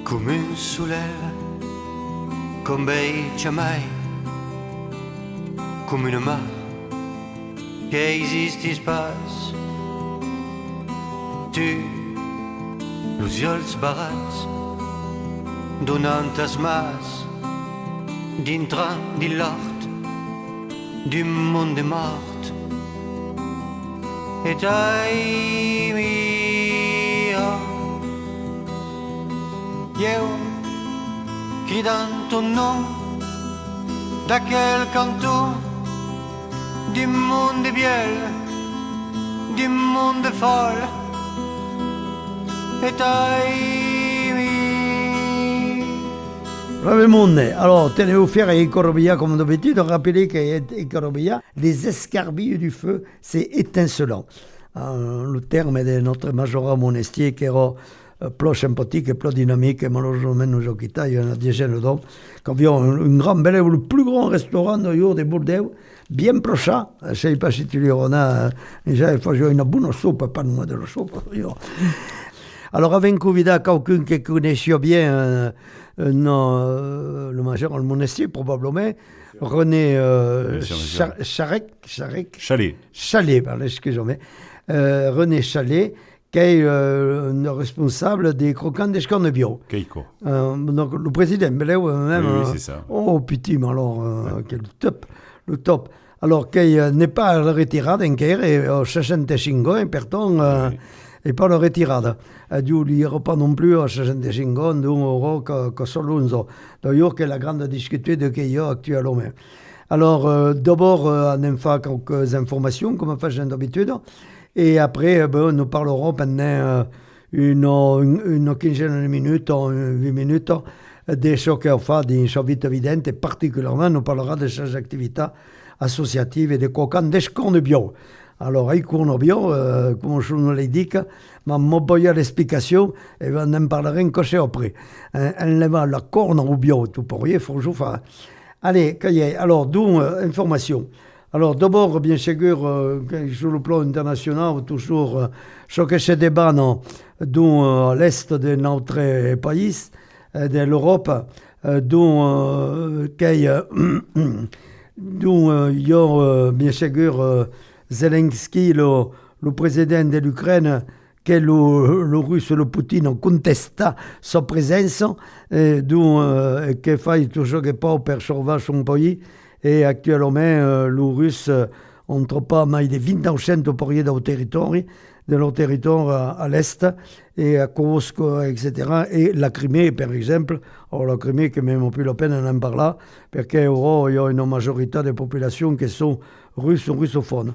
come un soleil, comme beige mai, come une mar che esiste space. Tu, los ulls barats, donant as mas, dintre de l'art, du monde mort. Et ai mia, eu, cridant ton nom, d'aquel canton, du monde biel, du monde folle. Et ai mi. Raymond, alors tenez-vous faire et Corbilla comme d'habitude, rappelez que Corbilla, les escarbilles du feu, c'est étincelant. Le terme de notre majorat Monestier qui era plus sympathique et plus dynamique, et malheureusement nous a quitté, il y en a des jeunes d'hommes, qui avaient un grand bel, le plus grand restaurant de Bordeaux, bien proche, je ne sais pas si tu lui en as, déjà il faut jouer une bonne soupe, pas nous de la soupe. Alors avec convidat quelqu'un qui connaissait bien le major le Monestier, probablement, René Chalet, pardon, excusez-moi, René Chalet, qui est le responsable des croquants d'Escorne bio. Keiko. Donc le président, même. Oui, c'est ça. Oh putain, alors, quel top, le top. Alors qui n'est pas à la retirade, et au 65 ans, et pourtant, et pas la retirade. Dieu n'ira pas non plus à 65 ans, d'un euro que solo un an. D'ailleurs, c'est la grande difficulté de qu'il y a actuellement. Alors, d'abord, on fait quelques informations, comme on fait d'habitude. Et après, nous parlerons pendant une quinzaine de minutes, 8 minutes, de ce qu'on fait dans sa vie évidente. Et particulièrement, nous parlerons de ces activités associatives et des coquins d'escorne bio. Alors, avec corne bio, comme je nous l'ai dit, ma m'envoyer l'explication et on en parlera un coché après. Enlevant la corne au bio, tout pour rien, il faut que je fasse. Allez, alors, d'où information. Alors, d'abord, bien sûr, sur le plan international, toujours, ce que se débat dans l'est de notre pays, de l'Europe, d'où il y a, bien sûr, Zelensky, le président de l'Ukraine, que le russe, le Poutine, conteste sa présence, qu'il fait toujours pas pour sauver son pays. Et actuellement, le russe n'entre pas mais de 20% pour y de leur territoire à l'est, et à Kursk, etc. Et la Crimée, par exemple. Alors la Crimée, qui même plus la peine d'en parler, parce qu'il y a une majorité de populations qui sont russes ou russophones.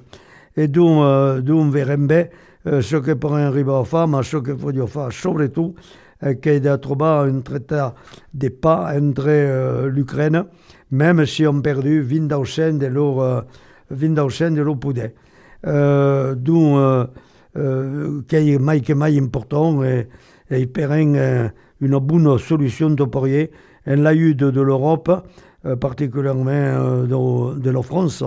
Et d'où on verra bien ce que pourrait arriver à faire, mais ce qu'il faut faire, surtout, c'est de trouver un traité de paix entre l'Ukraine, même si on a perdu 20% de leur poulet. D'où qui est mai important et pour une bonne solution pour y l'aide de l'Europe, particulièrement de la France.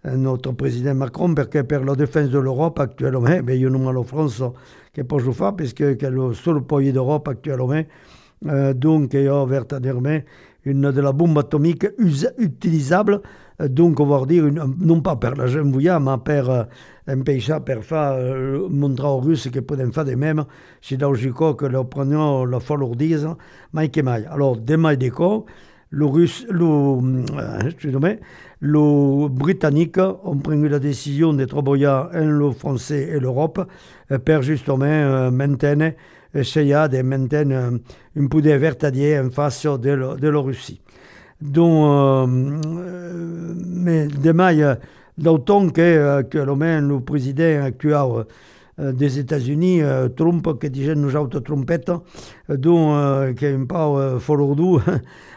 Notre président Macron, parce que pour la défense de l'Europe actuellement, il y a la France qui peut le faire, parce que c'est le seul pays d'Europe actuellement. Donc, il y a véritablement une de la bombe atomique utilisable, donc on va dire, non pas pour la Genouille, mais pour un pays pour faire montrer aux Russes qu'ils peuvent faire de même, c'est logique que nous prenions la falourdise, mais que mai. Alors, demain, le Britannique ont pris la décision de travailler le Français et l'Europe pour justement maintenir essayer de maintenir un peu de vertadier en face de la Russie. Donc, mais demain, d'autant qu'actuellement, le président actuel des États-Unis, Trump, qui disait nous auto-trompette, donc, qui est un peu folourdou,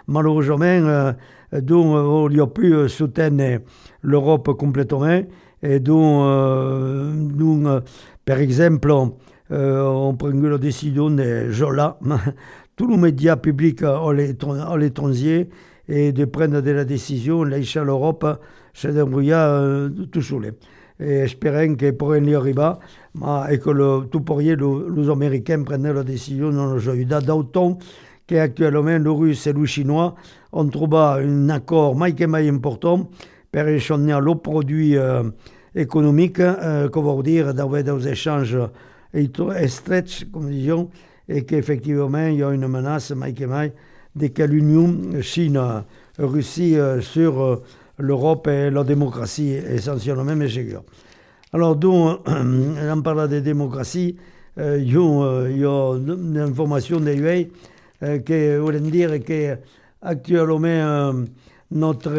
malheureusement, donc, il n'y a plus soutenir l'Europe complètement, et donc, par exemple, on prend la décision de Jola, tous les médias publics à l'étranger, et de prendre de la décision, laisser l'Europe se débrouiller tout seul. Et espérons que pourrait y arriver, et que tout pourrier, les Américains prennent la décision dans le jeu. D'autant qu'actuellement le russe et le chinois ont trouvé un accord mai important pour échanger le produit économique, comment dire, d'avoir des échanges étroits, comme disons, et qu'effectivement il y a une menace mai de que l'Union Chine-Russie sur l'Europe et la démocratie essentiellement, mais sûr. Alors, donc, on parle de démocratie, il y a une information de lui qui veut dire que actuellement notre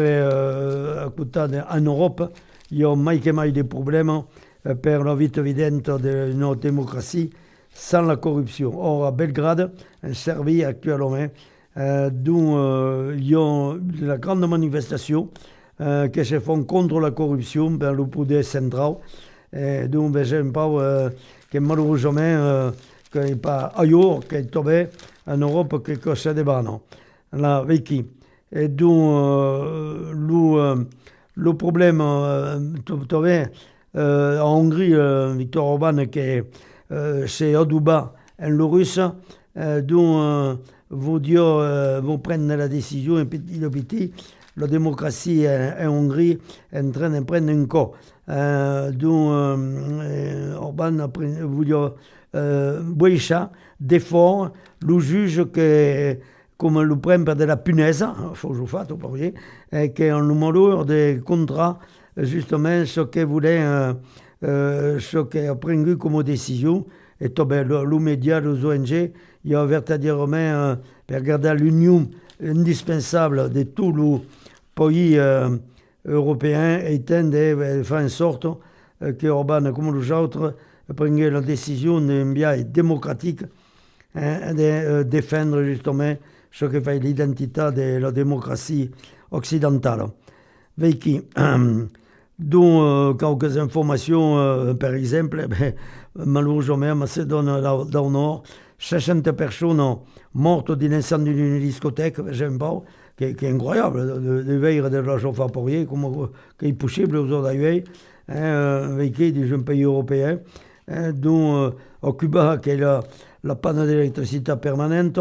en Europe, il y a mai des problèmes per la vite évidente de notre démocratie sans la corruption. Or, à Belgrade, un service actuellement d'où il y a la grande manifestation qui se font contre la corruption dans le pouvoir central. Donc, j'aime pas que malheureusement, qu'il n'y a pas ailleurs qui est tombé en Europe que c'est des bannes. Là, avec qui. Et donc, le problème, tu vois, en Hongrie, Viktor Orban, qui est chez Aduba, en russe, dont vous prendre la décision un petit, la démocratie en Hongrie est en train de prendre un coup. Dont Orban a voulu Boïcha défendre le juge que comme le prend par de la punaise, il faut que je fasse, vous voyez, et qu'on le malheur des contrats, justement, ce qu'il voulait, ce qu'il a pris comme décision, et le média, les ONG, il y a véritablement, pour garder l'union indispensable de tous les pays européens, étant de faire en sorte que Orban, comme les autres, prenne la décision d'un bien démocratique de défendre justement ce qui fait l'identité de la démocratie occidentale. Avec dont quelques informations, par exemple, malheureusement, en Macédoine du Nord, 60 personnes mortes d'un incendie d'une discothèque, j'aime pas, qui est incroyable, de veille de la chauffe à Poirier, qui est possible aujourd'hui, avec des pays européens, dont au Cuba, qui est la panne d'électricité permanente,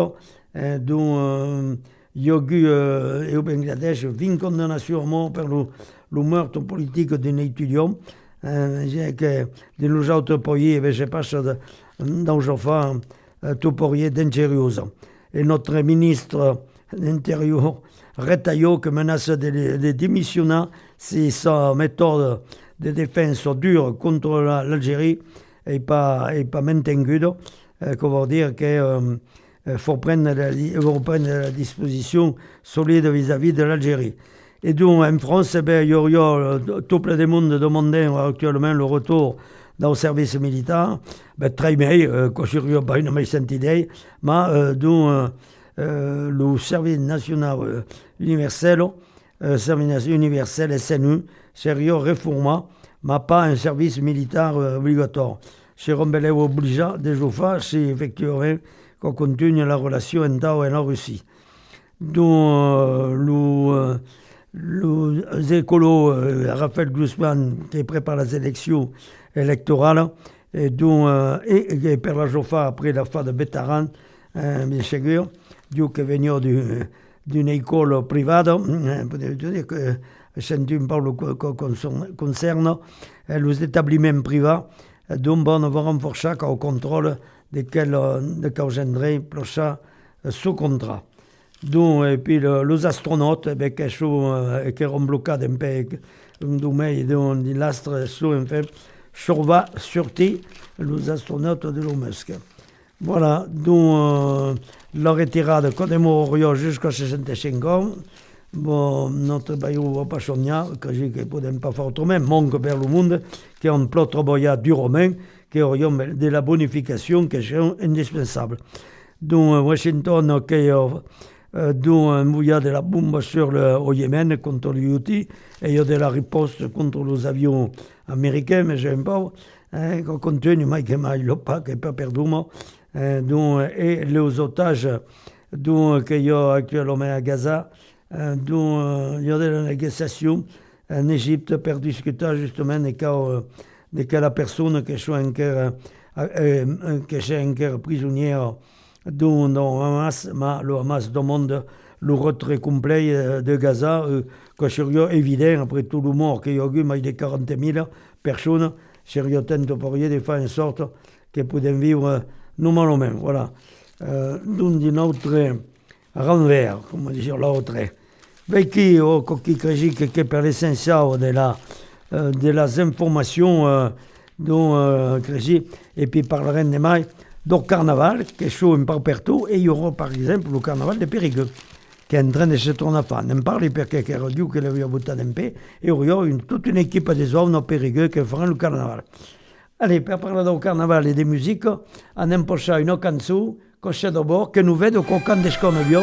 dont il y a eu et au Bangladesh 20 condamnations à mort pour le meurtre politique d'un étudiant, que de nos autres pays, je passe dans le fond, tout Poirier dangereux. Et notre ministre d'Intérieur, Retailleau, qui menace de démissionner si sa méthode de défense dure contre l'Algérie n'est pas maintenue. Qu'on va dire qu'il faut prendre la disposition solide vis-à-vis de l'Algérie. Et donc, en France, il y a tout plein de monde demandant actuellement le retour dans le service militaire. Très bien, quand je ne pas une meilleure idée, mais donc, le service national universel, SNU, sérieux réformé, mais pas un service militaire obligatoire. C'est Rombelev obligeant de faire si effectivement qu'on continue la relation entre la Russie. Donc, les écolos, Raphaël Glusman, qui prépare les élections électorales, et pour la Jofa après la fin de Bétaran, bien sûr, qui vient d'une école privée, dire que c'est un peu concerne les établissements privés, dont on va renforcer le contrôle de qu'engendrer prochain sous contrat. Donc, et puis les astronautes, qui sont bloqués un peu, dans l'astre, sont un peu sortir les astronautes de Elon Musk. Voilà, donc la retirade continue jusqu'à 65 ans. Bon, notre pays va pas soigner, que je ne peux pas faire autrement, manque vers le monde, qui ont plutôt travaillé durement, qui ont de la bonification qui sont indispensables. Donc, Washington, qui a envoyé de la bombe au Yémen contre les Houthis, et il y a de la riposte contre les avions américains, mais j'aime pas, qu'on continue, mais qu'il n'y a pas perdu, et les otages qu'il y a actuellement à Gaza, dont il y a de la négociation en Égypte pour discuter justement de quelle personne qui sont encore prisonnière dont le Hamas demande le retrait complet de Gaza, que serait évident, après tout le mort qu'il y a eu, mais de 40 000 personnes, serait pour de faire en sorte qu'ils puissent vivre normalement. Voilà. D'un autre renvers, comme dire l'autre. Perché chi crede che per l'essenziale delle informazioni et puis parleremo mai del carnaval che sono un po' partout e il y aura par exemple le carnaval de Périgueux qui est en train de se tourner à faire. Ne parle perché era Dio che l'aveva buttato in pe e il y aura toute une équipe des hommes à Périgueux qui faranno le carnaval. Allez, per parlare del carnaval e di musica, andiamo a passare una canzone che c'è d'abord che non vedo con canto scornevio.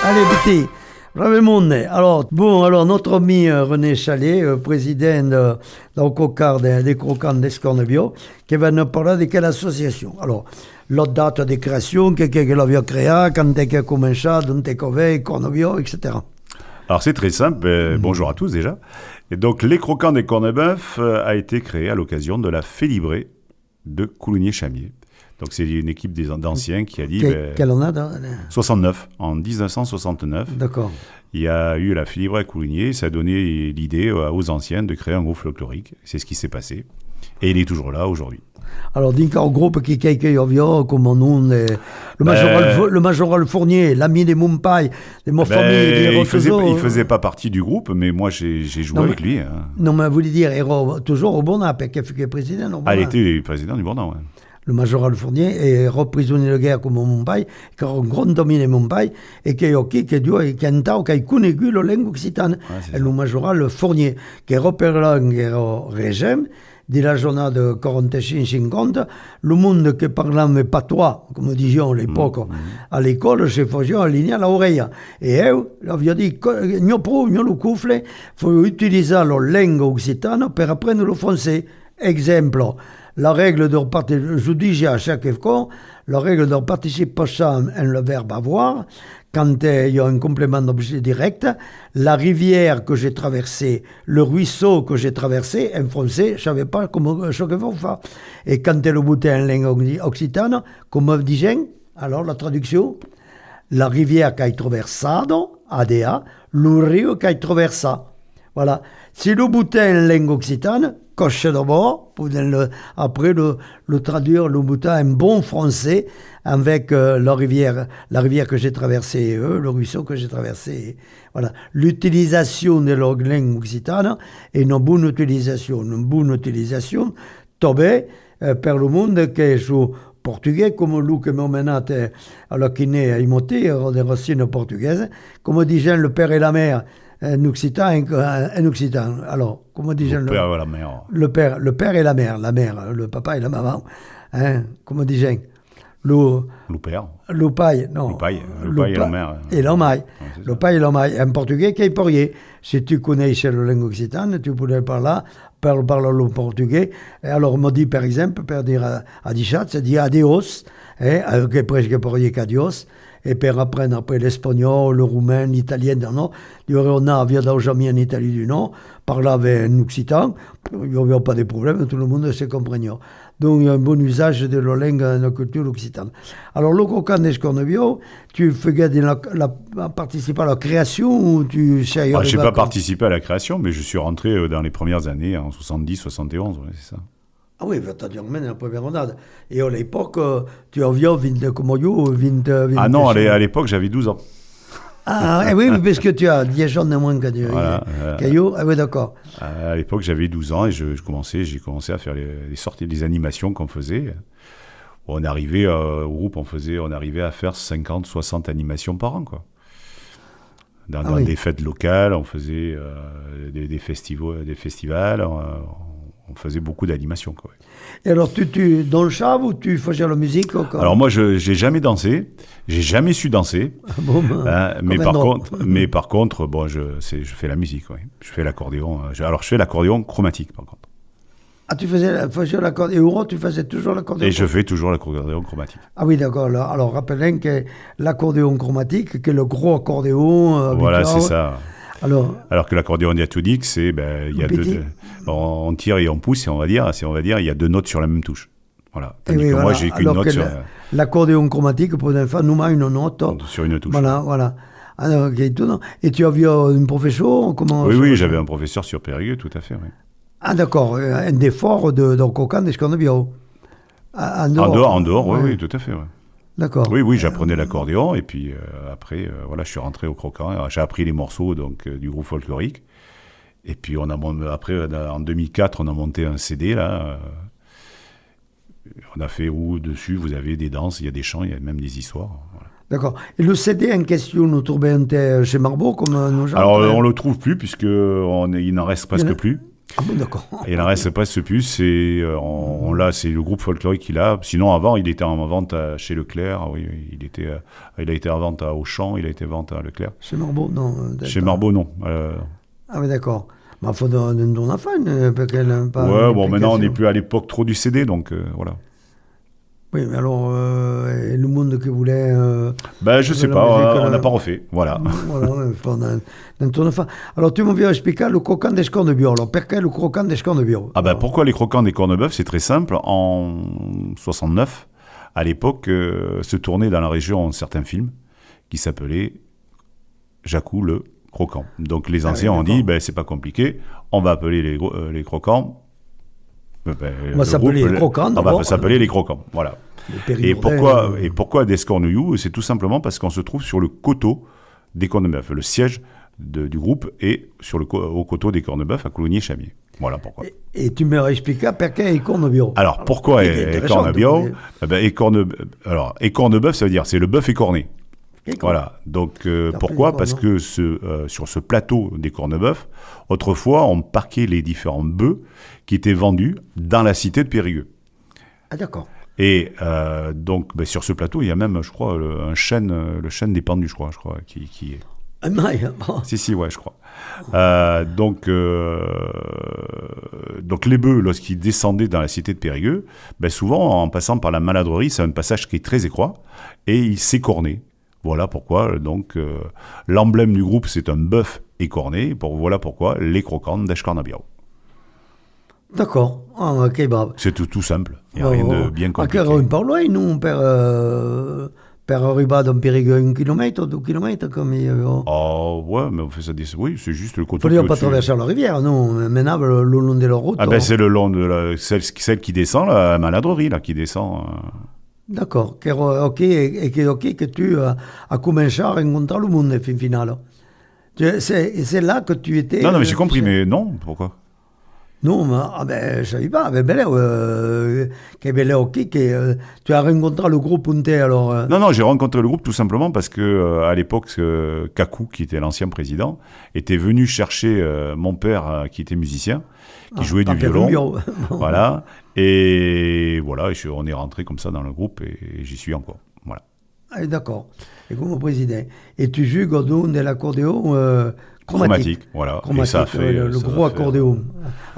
Allez, Betty, Ravemonde. Alors, notre ami René Chalet, président del COCAR des Crocants d'Escornevio, qui va nous parler de quelle association. Alors, la date de création, qui l'avait créée, quand est-ce qu'elle a commencé, d'où est-ce qu'elle Cornevio, etc. Alors, c'est très simple. Bonjour à tous déjà. Et donc, les Croquants des Cornebeuf a été créé à l'occasion de la Félibrée de Coulugné-Chamier. Donc, c'est une équipe d'anciens qui a dit... Quelle on a 69, en 1969. D'accord. Il y a eu la Félibrée à Coulugné, ça a donné l'idée aux anciens de créer un groupe folklorique. C'est ce qui s'est passé. Et il est toujours là aujourd'hui. Alors, d'un groupe qui est comme nous, le Majoral Fournier, l'ami des Montpaille, des Morfamilles, il faisait pas partie du groupe, mais moi j'ai joué avec lui. Hein. Non, mais vous voulez dire, il est toujours au Bourna, parce qu'il fut président au Bourna. Il était président du Bourna, oui. Le Majoral Fournier est prisonnier de guerre comme Montpaille, qui a un grand dominé Montpaille, et qui a connu la langue occitane. Et le Majoral Fournier, qui est repéré au régime, de la journée de 45-50, le monde qui parlait patois, comme disions à l'époque, à l'école, se faisait aligner à l'oreille. Et elle avait dit, non pro, non le couffle, il faut utiliser la langue occitane pour apprendre le français. Exemple, la règle de je dis à chaque fois, la règle de participation en le verbe avoir, quand il y a un complément d'objet direct, la rivière que j'ai traversée, le ruisseau que j'ai traversé, en français, je ne savais pas comment ce qu'il faut faire. Et quand elle le boutait en langue occitane, comme disait, alors la traduction, la rivière qui a traversé, ADA, le rio qui a traversé. Voilà. Si le boutin en langue occitane, coche d'abord, pour après le traduire, le boutin en bon français, avec la rivière que j'ai traversée, le ruisseau que j'ai traversé. Voilà. L'utilisation de la langue occitane est une bonne utilisation. Une bonne utilisation, tombée, per le monde qui est portugais, come lui che mi ha menato alla Guinée à Imoté, des racines portugaises. Comme disent le père et la mère, un occitan. Alors, comme disent Le père et la mère. le père et la mère, le papa et la maman. Hein, comme disent Le père. le pai, non. Le pai et la mère. Et la mère. Ouais, c'est Le ça. pai et la mère. Un portugais qui est porrier. Si tu connais la langue occitane, tu pourrais parler le portugais. Et alors, on me dit, par exemple, pour dire à Dichat, c'est dire adios, qui est presque porrier qu'adios. Et pour apprendre après l'espagnol, le roumain, l'italien, non. Il y aurait on a, via jamais en Italie du Nord, parler avec un occitan, il n'y avait pas de problème, tout le monde se comprenait. Donc, il y a un bon usage de la langue dans la culture occitane. Alors, le croquant d'Escornebio, tu faisais participer à la création ou tu sais... Je n'ai pas participé à la création, mais je suis rentré dans les premières années, en 70, 71, ouais, c'est ça. Ah oui, c'est-à-dire même la première ondade. Et à l'époque, tu avions 20 comme yo, 20... Ah non, à l'époque, j'avais 12 ans. Ah oui, parce que tu as 10 ans de moins que Voilà, yo. Ah oui, d'accord. À l'époque, j'avais 12 ans et j'ai commencé à faire les sorties, les animations qu'on faisait. On arrivait au groupe, on arrivait à faire 50, 60 animations par an, quoi. Dans oui. des fêtes locales, on faisait des festivals, on faisait beaucoup d'animations, quoi. Et alors, tu dans le chave ou tu faisais la musique ou quoi? Alors moi, je n'ai jamais dansé, j'ai jamais su danser. Bon, ben, mais par contre, bon, je fais la musique, oui. Je fais l'accordéon. Je fais l'accordéon chromatique, par contre. Ah, tu faisais l'accordéon. Et Euro, tu faisais toujours l'accordéon? Et je fais toujours l'accordéon chromatique. Ah oui, d'accord. Alors rappelez que l'accordéon chromatique, que le gros accordéon... Voilà, habituel. c'est ça. Alors que l'accordéon diatonique, c'est il y a on tire et on pousse, et on va dire, il y a deux notes sur la même touche. Voilà. Tandis que moi, j'ai qu'une note sur l'accordéon chromatique, pour l'instant, nous avons une note sur une touche. Voilà. Alors, et tu avais un professeur? Oui, j'avais un professeur sur Périgueux, tout à fait. Oui. Ah d'accord, un des forts de Cocan d'Escornebio. En dehors, oui, tout à fait. Ouais. D'accord. Oui, j'apprenais l'accordéon et puis après, voilà, je suis rentré au croquant. Alors, j'ai appris les morceaux du groupe folklorique. Et puis après, en 2004, on a monté un CD là. On a fait où dessus vous avez des danses, il y a des chants, il y a même des histoires. Voilà. D'accord. Et le CD en question, nous trouvons chez Marbeau comme nos gens? Alors on le trouve plus puisque il n'en reste presque plus. Ah bon, d'accord. Il n'en reste presque plus. C'est le groupe folklorique qui l'a. Sinon, avant, il était en vente chez Leclerc. Oui, il a été en vente à Auchan, il a été en vente à Leclerc. Chez Marbeau, non. Chez Marbeau, non. Ah oui, d'accord. Mais il faut donner un enfant, parce qu'elle n'a pas... Ouais, bon, maintenant, on n'est plus à l'époque trop du CD, donc voilà. Oui, mais alors, et le monde qui voulait... Je sais pas, on n'a pas refait, voilà. Voilà, dans ton enfant. Alors, tu m'as expliqué le croquant des Cornebio. Alors, pourquoi le croquant des Cornebio? Pourquoi les croquants des Cornebœuf? C'est très simple. En 69, à l'époque, se tournait dans la région certains films qui s'appelaient Jacou le croquant. Donc, les anciens ont dit, c'est pas compliqué, on va appeler les croquants... on va s'appeler les croquants. On va s'appeler les croquants, voilà. Et pourquoi d'Escornebio? C'est tout simplement parce qu'on se trouve sur le coteau des Cornebœuf. Le siège du groupe est au coteau des Cornebœuf à Coulommiers-Chamiers. Voilà pourquoi. Et tu m'as expliqué pourquoi Écornebio. Alors pourquoi Écornebio? Écornebœuf, ça veut dire c'est le bœuf écorné. Voilà. Donc pourquoi? Parce que sur ce plateau des Cornebœuf, autrefois, on parquait les différents bœufs qui étaient vendus dans la cité de Périgueux. Ah d'accord. Et donc sur ce plateau, il y a même, je crois, le chêne des pendus, je crois, qui est. Ah maille. Si, ouais, je crois. Donc les bœufs, lorsqu'ils descendaient dans la cité de Périgueux, souvent, en passant par la Maladrerie, c'est un passage qui est très étroit, et ils s'écornaient. Voilà pourquoi, donc, l'emblème du groupe, c'est un bœuf écorné. Voilà pourquoi les croquants d'Escornebio. D'accord. Ah, ok, bravo. C'est tout simple. Il n'y a rien de bien compliqué. On parle loin, nous, on perd arriver dans Périgueux 1 kilomètre, 2 kilomètres, comme il y avait. Ouais, mais on fait ça. Oui, c'est juste le côté. Il ne faut pas traverser la rivière, non. Maintenant, le long de la route. C'est le long de celle qui descend, la Maladrerie, là, qui descend. D'accord. Ok, que tu as commencé à rencontrer le monde, fin final. C'est là que tu étais. Non, mais j'ai compris, mais non, pourquoi? Non, mais je savais pas. Mais tu as rencontré le groupe Punte alors. Non, j'ai rencontré le groupe tout simplement parce que à l'époque, Kakou, qui était l'ancien président, était venu chercher mon père, qui était musicien, qui jouait du violon. Voilà. Et voilà, on est rentré comme ça dans le groupe et j'y suis encore. Voilà. Ah, d'accord. Et comme président. Et tu joues Godon de l'accordéon chromatique. Voilà. Chromatique, et ça fait le gros accordéon.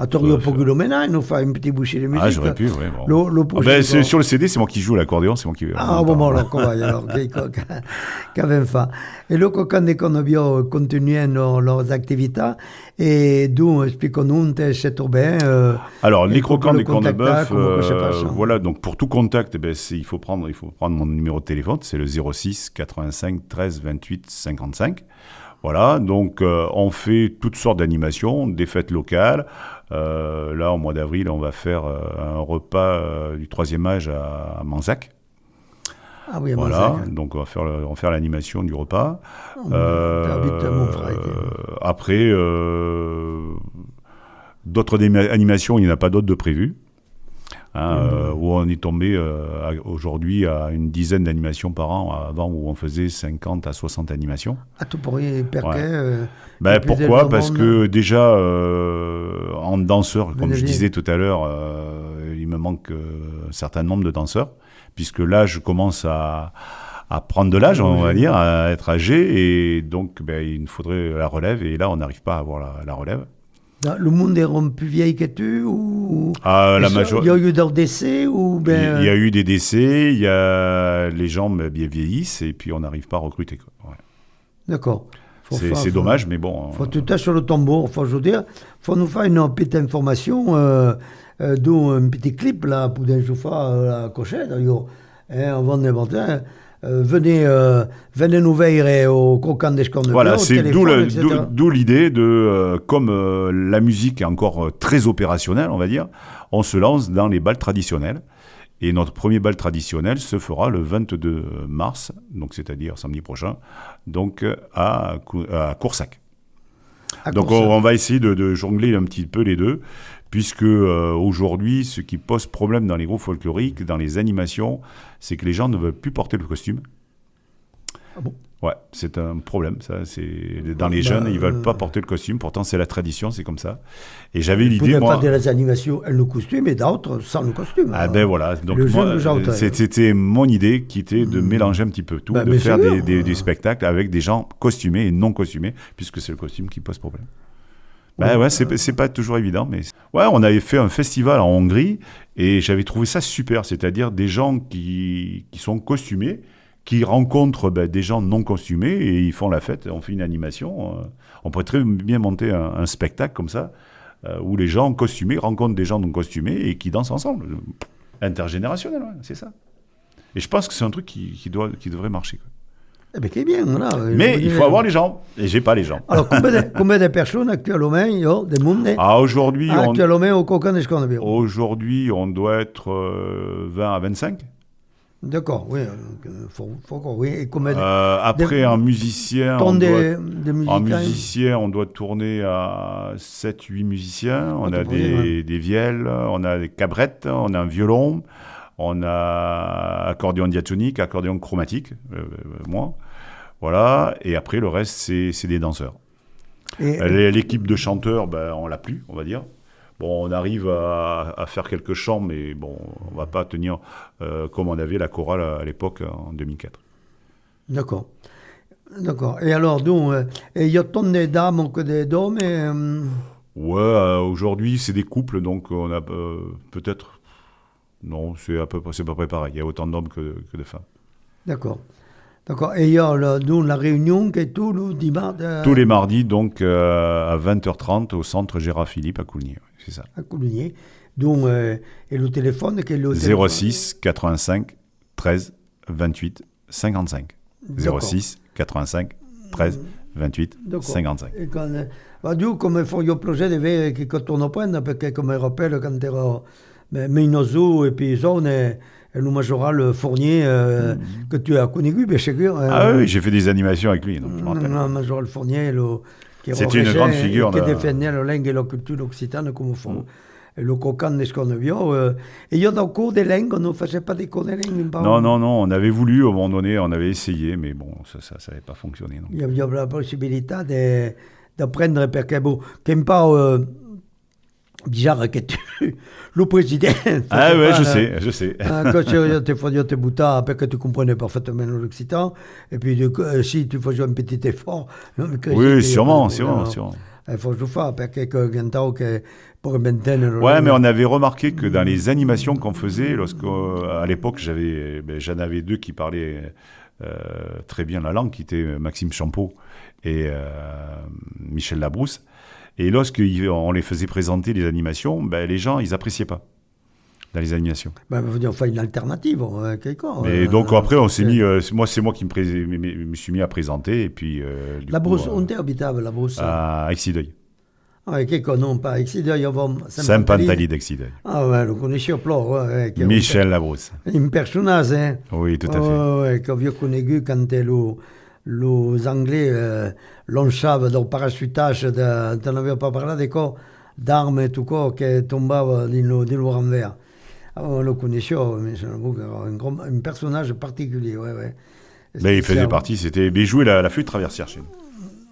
À Torio Pogulomena, il nous fait un petit bouchée de musique. Ah, j'aurais pu, oui. Bon. Sur le CD, c'est moi qui joue l'accordéon, c'est moi qui. Ah, bon, alors, comment alors, qu'avait fait. Et là, quand on a continué leurs activités, et d'où expliquons-nous, c'est bien. Alors, les croquants des Cornebeuf, voilà, donc pour tout contact, il faut prendre mon numéro de téléphone, c'est le 06 85 13 28 55. Voilà, donc on fait toutes sortes d'animations, des fêtes locales. Là, au mois d'avril, on va faire un repas du 3e âge à Manzac. Ah oui, à voilà, Manzac. Donc on va faire l'animation du repas. Mon frère. Après, d'autres animations, il n'y en a pas d'autres de prévues. Où on est tombé aujourd'hui à une dizaine d'animations par an, avant où on faisait 50 à 60 animations. Ah, tu pourrais pourquoi ? Parce que déjà, en danseur, comme je disais tout à l'heure, il me manque un certain nombre de danseurs, puisque là, je commence à prendre de l'âge, on va dire, à être âgé, et donc il nous faudrait la relève, et là, on n'arrive pas à avoir la relève. Le monde est plus vieil que tu ou il y a eu des décès ou il y a eu des décès, il y a les gens vieillissent et puis on n'arrive pas à recruter. Ouais. D'accord. C'est dommage, mais bon. Faut tout être sur le tambour. Faut nous faire une petite information, d'où un petit clip là pour d'un chauffeur à Cochet d'ailleurs. Avant de matin. Venez nous veiller au croquant des Cornebeuf. Voilà, c'est d'où l'idée de, comme la musique est encore très opérationnelle, on va dire, on se lance dans les bals traditionnels. Et notre premier bal traditionnel se fera le 22 mars, donc c'est-à-dire samedi prochain, donc à Coursac. Donc on va essayer de jongler un petit peu les deux, puisque aujourd'hui, ce qui pose problème dans les groupes folkloriques, dans les animations, c'est que les gens ne veulent plus porter le costume. Ah bon ? Ouais, c'est un problème, ça. Dans les jeunes, ils ne veulent pas porter le costume, pourtant c'est la tradition, c'est comme ça. Et j'avais l'idée, moi... Pas des animations, elles le costume, et d'autres sans le costume. Ah voilà, donc moi, c'était mon idée qui était de mélanger un petit peu tout, de faire des spectacles avec des gens costumés et non costumés, puisque c'est le costume qui pose problème. C'est pas toujours évident, mais... Ouais, on avait fait un festival en Hongrie, et j'avais trouvé ça super, c'est-à-dire des gens qui sont costumés, qui rencontrent des gens non costumés, et ils font la fête, on fait une animation. On pourrait très bien monter un spectacle comme ça, où les gens costumés rencontrent des gens non costumés, et qui dansent ensemble. Intergénérationnel, ouais, c'est ça. Et je pense que c'est un truc qui devrait marcher, quoi. Qui est bien, voilà. Mais il faut avoir les gens, et j'ai pas les gens. Alors, combien de personnes actuellement, des mondes aujourd'hui, actuellement au Croquant des Cornebeuf? Aujourd'hui, on doit être 20 à 25. D'accord, oui. Oui. Et après, en musicien, on doit tourner à 7-8 musiciens. On a des vielles, on a des cabrettes, on a un violon, on a accordéon diatonique, accordéon chromatique, moi. Voilà, et après le reste c'est des danseurs. L'équipe de chanteurs, on l'a plus, on va dire. Bon, on arrive à faire quelques chants, mais bon, on va pas tenir comme on avait la chorale à l'époque en 2004. D'accord. Et alors, donc, il y a tant de dames que des hommes Ouais, aujourd'hui c'est des couples, donc on a peut-être. Non, c'est à peu près pareil. Il y a autant d'hommes que de femmes. D'accord. Et il y a la réunion qui est tout le dimanche. Tous les mardis, donc à 20h30 au centre Gérard Philippe à Coulnier. C'est ça. À Coulnier. Donc, et le téléphone, quel est le 06 85 13 28 55. D'accord. 06 85 13 28 55. Et quand, comme il faut un projet de ver quand on apprend, parce que comme je rappelle, quand tu era Meinozo et puis ça, on est le Majoral Fournier que tu as connu, bien sûr. Oui, j'ai fait des animations avec lui, donc je me rappelle. Le Majoral Fournier, C'était une grande figure. Qui défendait la langue et la culture occitane comme font. Le cocan des Scornevio. Et il y a encore des langues, on ne faisait pas des cours de langue. Non, on avait voulu, au moment donné, on avait essayé, mais bon, ça n'avait pas fonctionné. Il y a la possibilité d'apprendre, parce que, bon, qu'un pas, bizarre que le président... Ah ouais, je sais. Quand tu faisais tes boutons, parce que tu comprenais parfaitement l'occitan, et puis si tu faisais un petit effort... Oui, sûrement. Il faut que je fasse, parce que quand que pour maintenir... Ouais, mais on avait remarqué que dans les animations qu'on faisait, à l'époque, j'en avais deux qui parlaient très bien la langue, qui étaient Maxime Champeau et Michel Labrousse. Et lorsqu'on les faisait présenter les animations, les gens, ils appréciaient pas dans les animations. On fait une alternative, quelque. Mais donc après, on s'est mis, c'est moi qui me suis mis à présenter, et puis... la Brousse, on était habitable, la Brousse. À Exideuil. Ah, quelque non, pas Exideuil, avant Saint-Pantaly d'Exideuil. Ah ouais, le connaissais au plan. Michel Labrousse. Un personnage, hein. Oui, tout à fait. Ouais, que j'ai connu quand les Anglais l'enchaient dans le parachutage, tu n'avais pas parlé des corps d'armes et tout quoi, qui tombaient dans le renvers. On le connaissait, mais c'est un personnage particulier, ouais. Mais il faisait partie, il jouait la flûte traversière chez nous.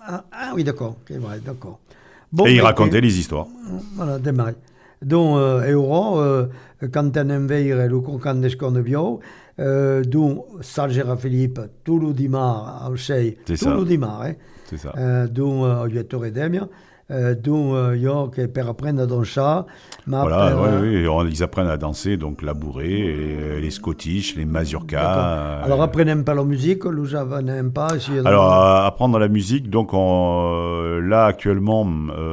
Ah oui, d'accord, c'est vrai, d'accord. Bon, et il racontait les histoires. Voilà, démarre. Donc, quand on envahit le cocan des Scornevio, donc, Salgera Philippe, tout le dimanche, au Chey, tout le dimanche, c'est ça. Donc, il y a Torre d'Emia. Donc, il y a qui per apprendre dans chat. Voilà, ils apprennent à danser, donc la bourrée, les scottish, les mazurkas. Alors, apprennent pas la musique, le Java n'aime pas. Alors, apprendre la musique, donc là, actuellement,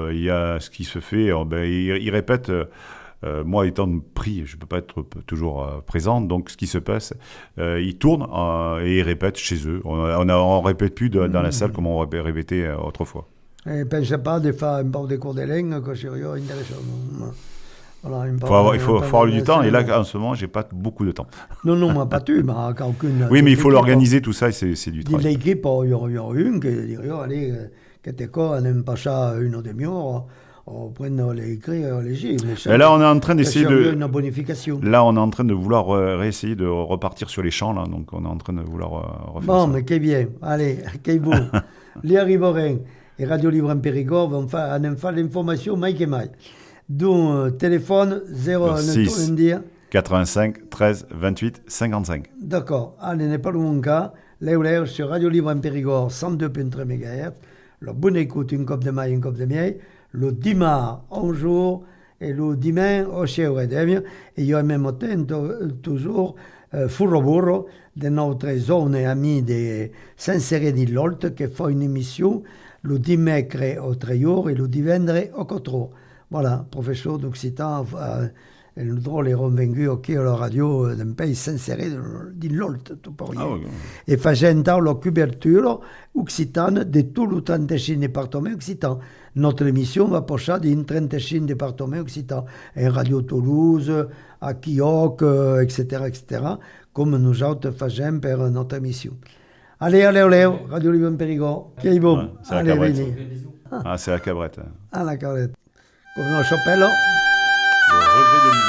il y a ce qui se fait, ils répètent. Moi, étant pris, je ne peux pas être toujours présent, donc ce qui se passe, ils tournent et ils répètent chez eux. On ne répète plus dans la salle comme on répétait autrefois. Je ne pense pas de faire un peu de cours de langue, que c'est intéressant. Voilà, il faut avoir du temps, et là, en ce moment, je n'ai pas beaucoup de temps. Non, pas tu, mais aucune. Oui, mais il faut l'organiser, tout ça, et c'est du travail. L'équipe, il y aurait une qui dirait, allez, que t'es quoi, on n'aime pas ça une demi-heure. On prend les écrits, les gilles. Là, on est en train d'essayer de... une bonification. Là, on est en train de vouloir réessayer de repartir sur les champs, là. Donc, on est en train de vouloir refaire ça. Bon, mais qu'est bien. Allez, qu'est beau. Les Rivorin et Radio Libre en Périgord vont faire l'information, Mike et Mike. Donc, téléphone 06 85 13 28 55. D'accord. Allez, n'est pas le mon cas. Léo sur Radio Libre en Périgord, 102.3 MHz. Le bon écoute, une coupe de maille, une coupe de miel. Le dimanche, un jour, et le dimanche, au Cheo Redemia. Et il y a même toujours Furroburro, de notre zone amie de Saint-Céré-d'Illolt, qui fait une émission le dimanche au 3 jours et le dimanche au 4 jours. Voilà, professeur d'Occitan, le drôle est revenu à la radio d'un pays Saint-Céré-d'Illolt, tout pour rien. Et faisant la couverture occitane de tout le 35 département occitan. Notre émission va passer d'une 35 département occitan. En Radio Toulouse, à Quioc, etc., comme nous autres faisons pour notre émission. Allez, Radio Libre en Périgord. Qui est bon. Ouais, c'est la cabrette. Ah, c'est la cabrette. Ah, la cabrette. Comme on s'appelle, le regret de l'idée.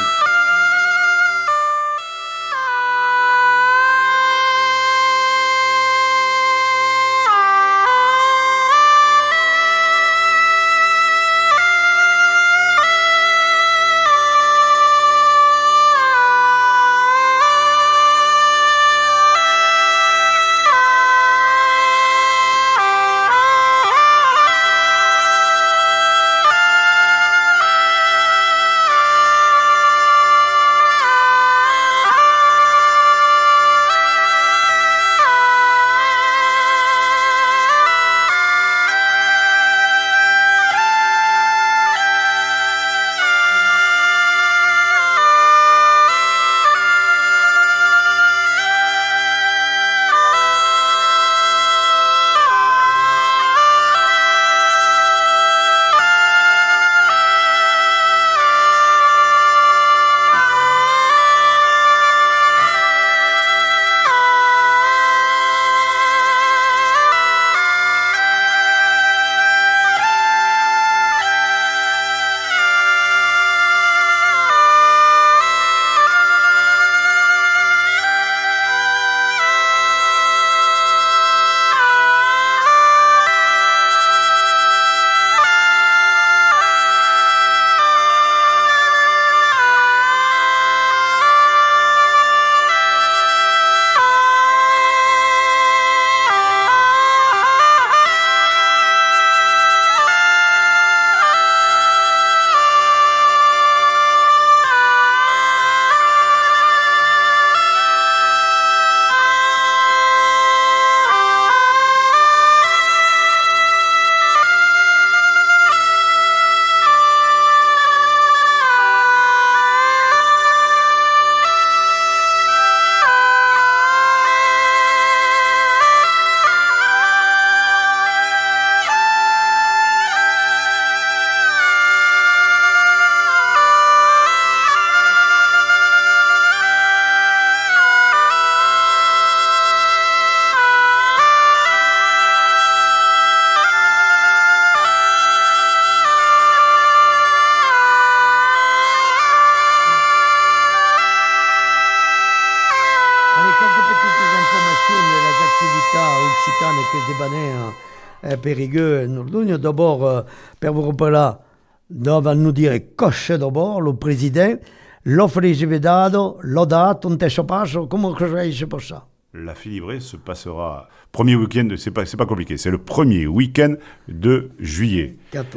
settimane che debane a Périgueux in Ordugno. D'abord, per voi parlare, dove nous dire cosce d'abord, le président, l'offre di dato, l'ho dato, un testo passo, come si può ça? La Félibrée se passera premier week-end, c'est pas compliqué, c'est le premier week-end de juillet. 4.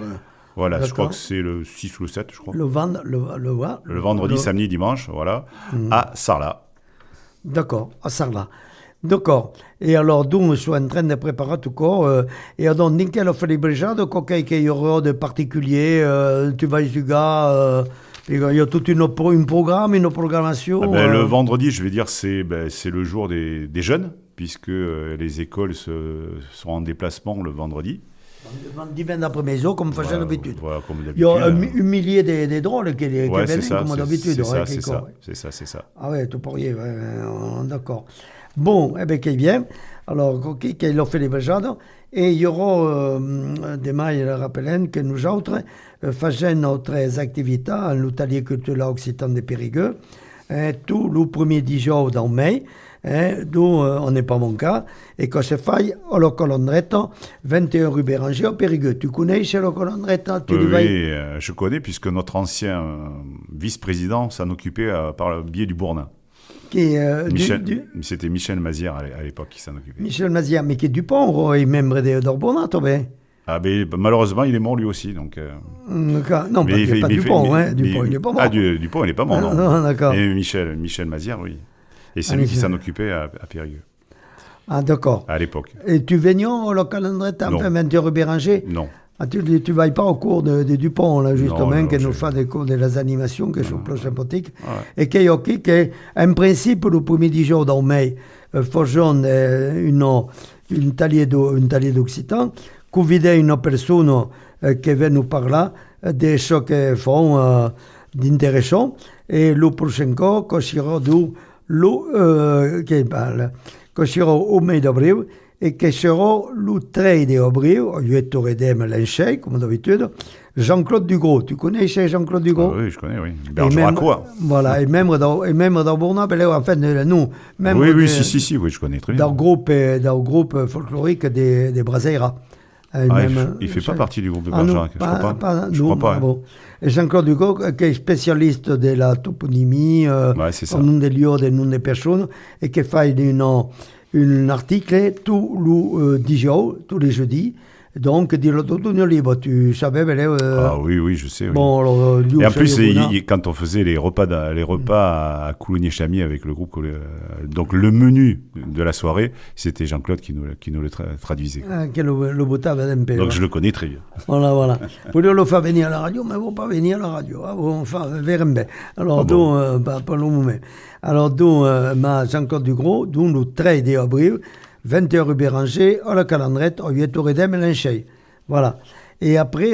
Voilà, je D'accord. crois que c'est le 6 ou le 7, je crois. Le vendredi, samedi, dimanche, voilà, à Sarlat. D'accord, à Sarlat. D'accord. Et alors, nous, je suis en train de préparer tout corps. Et donc, dans quelle offre de brigade, qu'il y aura de particulier, tu vas du gars, il y a tout un programme, une programmation. Le vendredi, je vais dire, c'est le jour des jeunes, puisque les écoles sont en déplacement le vendredi. Dimanche d'après-midi, comme faisait d'habitude. Voilà, comme Il y a d'habitude. un millier de drôles qui viennent, comme d'habitude. C'est ça. Ah ouais, tout pourrier, d'accord. Bon, eh bien, qui vient. Alors, qu'il a fait les brigades. Et il y aura des mailles, rappelons, que nous autres faisons notre activité en l'atelier culturel occitan de Périgueux, tout le premier 10 jours dans mai, d'où on n'est pas mon cas, et que se fait à la Colondretta, 21 rue Béranger, au Périgueux. Tu connais chez la Colondretta? Oui, je connais, puisque notre ancien vice-président s'en occupait par le biais du Bournin. C'était Michel Mazière à l'époque qui s'en occupait. Michel Mazière, mais qui est Dupont, il est membre d'Orbona, toi, ben. Ah, mais malheureusement, il est mort lui aussi. Donc, non, pas Dupont, Dupont, il n'est pas mort. Ah, Dupont, il n'est pas mort, non. Non, d'accord. Et Michel Mazière, oui. Et c'est lui qui s'en occupait à Périgueux. Ah, d'accord. À l'époque. Et tu venais au local Andretta, un peu 20 rue Béranger? Non. Ah, tu ne vas pas au cours de Dupont, là, justement, non, qui nous fait des cours des animations, qui sont plus sympathiques. Ouais. Et qui est, en principe, le premier 10 jours dans mai, faisons une taille d'Occitan, convider une personne qui vient nous parler de ce qu'ils font d'intéressant. Et le prochain cas, que sera que sera au mai d'avril, et que sera le 13 d'avril, au lieu de Redem l'Enchey, comme d'habitude, Jean-Claude Dugros. Tu connais Jean-Claude Dugros? Oui, je connais, oui. Bergeracois. Voilà, et même dans Bourna, en fait, nous, même oui, je connais très bien. Dans le groupe folklorique des Braseira. Il ne fait pas partie du groupe de Bergerac, je crois pas. Bon. Et Jean-Claude Dugros, qui est spécialiste de la toponymie, c'est nom des lieux, des noms des personnes, et qui fait un article tous les jeudis. Donc, dire l'autonomie libre, tu savais, Ah oui, je sais. Oui. Bon, alors, et en plus, quand on faisait les repas à Coulogné-Chamier avec le groupe, donc le menu de la soirée, c'était Jean-Claude qui nous le traduisait. Le botave d'un peu. Donc je le connais très bien. Voilà. Vous le faire venir à la radio, mais vous ne pas venir à la radio. Enfin, vers un. Alors, pas le moment. Alors, Jean-Claude Dugros, le 13 avril, 21 rue Béranger, à la Calandrette, au lieu de Redem et l'Enchey. Voilà. Et après,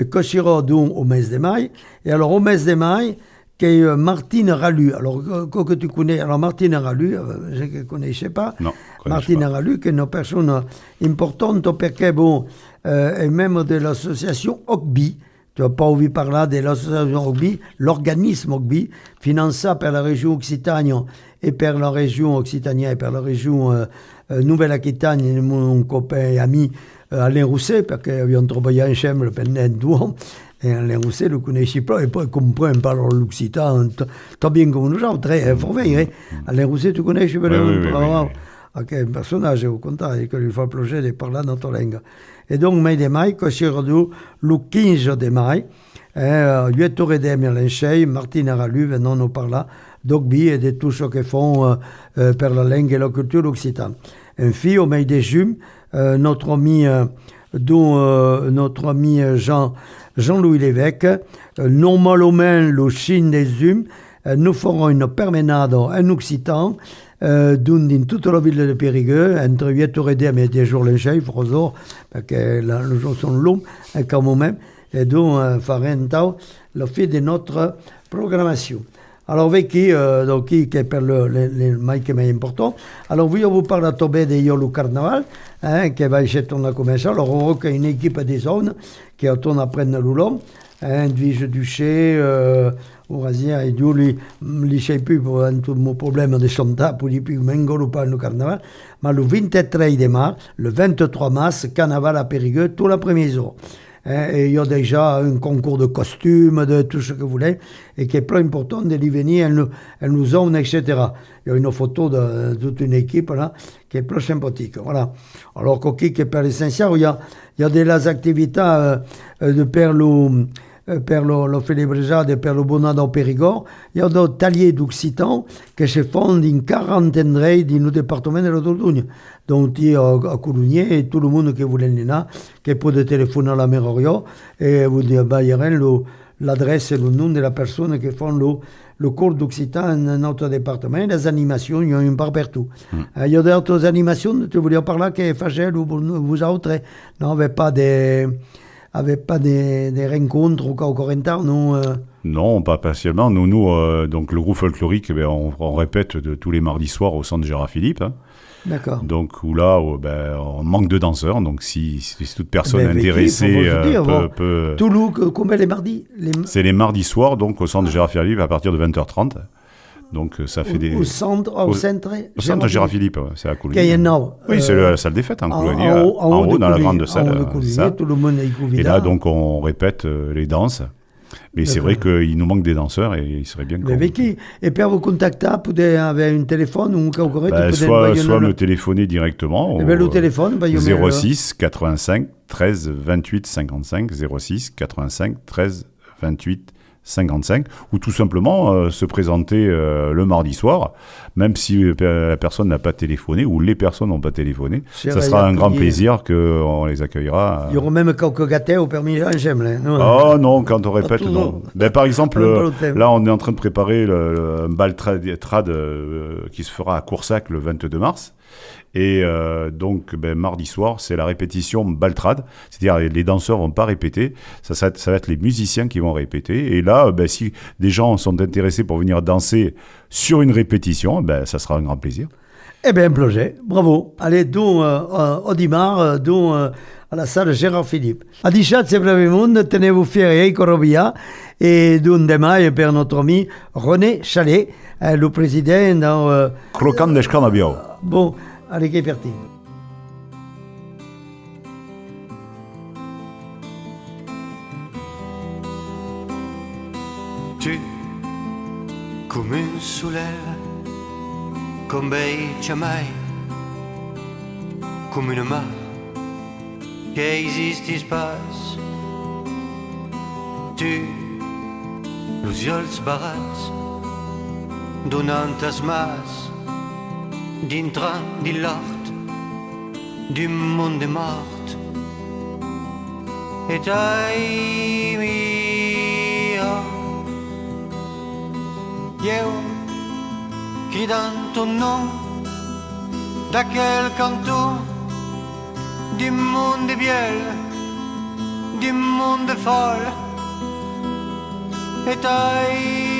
Cochira, au mes de mai. Et alors, au mes de mai, qui est Martine Ralu. Alors, que tu connais, alors Martine Ralu, je ne connaissais pas. Non. Martine Ralu, qui est une personne importante, parce qu'elle est membre de l'association OCBI. Tu n'as pas oublié parler de l'association OCBI, l'organisme OCBI, financé par la région Occitanie et par la région Occitanie et par la région Nouvelle-Aquitaine, mon copain et ami Alain Rousset, parce qu'ils ont travaillé ensemble pendant 2 ans. Et Alain Rousset ne connaissait pas, et pas comprend pas l'Occitan, très bien comme nous autres, très fort. Alain Rousset, tu connais, je Oui. Un personnage au contact et que lui fait plonger de parler dans ta langue. Et donc, mai de mai, que c'est le 15 de mai, Huetto Redem et l'Enchey, Martine Ralu, venons nous parler d'Ogbi et de tout ce qu'ils font pour la langue et la culture occitane. Enfin, au mai de juin, notre ami Jean-Louis Lévesque, normalement le Chine des Humes, nous ferons une permanente en Occitan, dans toute la ville de Périgueux, entre 8h30 et 10 jours l'Enchey, Frosor, parce que les jours sont longs, quand même, et donc, farons le fait de notre programmation. Alors, avec qui est pour le mai qui est important. Alors, on vous parle à Tobé de le carnaval, qui va essayer de commencer. Alors, on a une équipe des zones qui tourne à prendre le long. Edwige Duché, Orazia e giù li sei più per un problema di sanità, poi più vengono pas le carnaval, ma le 23 de mars, le 23 mars, carnaval à Périgueux, tout l'après-midi. Et il y a déjà un concours de costumes, de tout ce que vous voulez, et qui est plus important de l'y venir, elle nous emmenent, etc. Il y a une photo de toute une équipe là, qui est plus sympathique. Voilà. Alors, qui per l'essentiel, il y a des activités de per lo felebrejade, per lo bonado Périgord, il y a des taliers d'Occitan qui se font d'une quarantaine du département de la Dordogne. Donc, il y a à Coulugné et tout le monde qui voulait aller là, qui peut téléphoner à la mairie et vous baillerez l'adresse et le nom de la personne qui font le cours d'Occitan dans notre département. Les animations, il y en a une part partout. Il y a d'autres animations, tu voulais parler qui est facile ou vous autres, non, avec pas des rencontres au Corentin, non Non, pas spécialement. Nous donc le groupe folklorique, on répète tous les mardis soirs au centre Gérard Philippe. D'accord. Donc, où là, on manque de danseurs. Donc, si toute personne intéressée peut... Toulouse, combien les mardis C'est les mardis soirs, donc au centre Gérard Philippe, à partir de 20h30. Donc, ça fait des... Au centre Gérard Philippe, c'est à Coulugny. Oui, c'est la salle des fêtes en Coulugny, en haut dans la grande salle. Tout le monde est et là, donc, on répète les danses. Mais c'est vrai qu'il nous manque des danseurs et il serait bien qu'on... Et puis, vous contacter, vous pouvez avoir un téléphone ou soit me téléphoner directement le téléphone, 06 85 13 28 55 06 85 13 28 55 ou tout simplement se présenter le mardi soir, même si la personne n'a pas téléphoné ou les personnes n'ont pas téléphoné. Ça sera un grand plaisir qu'on les accueillera. Il y aura même quelques gâteaux au permis j'aime. Oh non, quand on répète, non. Ben, par exemple, là on est en train de préparer un bal trad qui se fera à Coursac le 22 mars. Et donc, mardi soir, c'est la répétition Baltrad. C'est-à-dire, les danseurs vont pas répéter. Ça va être les musiciens qui vont répéter. Et là, si des gens sont intéressés pour venir danser sur une répétition, ça sera un grand plaisir. Eh bien, projet. Bravo. Allez, au dimanche, à la salle Gérard Philippe. A dichat, c'est brevemente, tenez-vous fiers et Corobia. Et d'un demain, per notre ami René Chalet, le président dans... Croquant d'Escanabiao. Bon, allez, che è per te. Tu, come un soleil, con bei mai, come una mar che esiste spas. Tu, los ulls barats, donantes mas, dintre de l'art du monde mort. Et ai mia, io cridant ton nom d'aquel canto du monde biel, du monde folle. Et ai